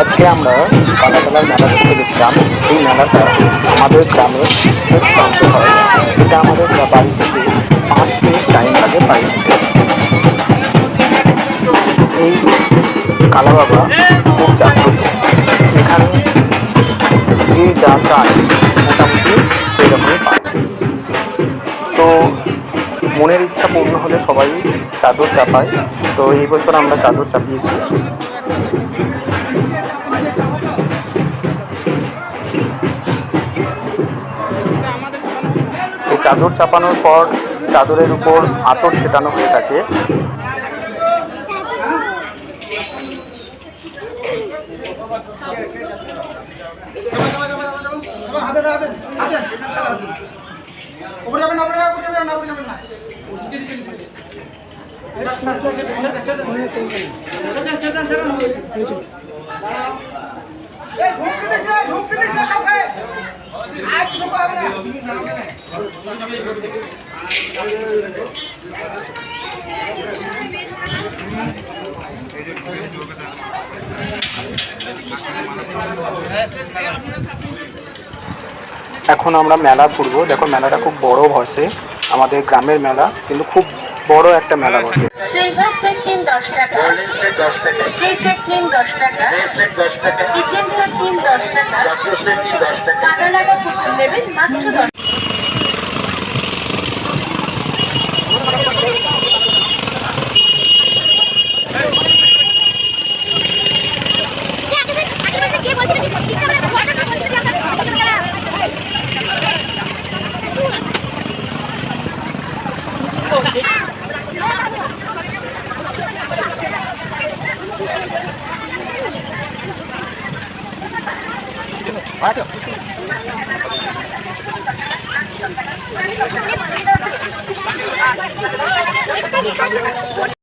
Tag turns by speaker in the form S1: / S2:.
S1: আজকে আমরা কালাতলার মেলা দেখতে গেছিলাম। এই মেলাটা আমাদের গ্রামের শেষ প্রান্তে হয়। এটা আমাদের বাড়ি থেকে 5 মিনিট টাইম লাগে পায়ে হেঁটে। এই কালা বাবা খুব জাগ্রত। এখানে যে যা চায় মোটামুটি সেই রকমই পায়। তো মনের ইচ্ছা পূর্ণ হলে সবাই চাদর চাপায়। তো এই বছর আমরা চাদর চাপিয়েছি। এই চাদর চাপানোর পর চাদরের উপর আতর ছেটানো হয়ে থাকে। এখন আমরা মেলা ঘুরবো। দেখো মেলাটা খুব বড় বসে। আমাদের গ্রামের মেলা কিন্তু খুব বড় একটা মেলা বসে।
S2: সিলভার সেট নিন 10 টাকা, কে সেট নিন 10 টাকা, কিচেন সেট নিন 10 টাকা, কাটা লাগা পুতুল নেবেন মাত্র 10 টাকা।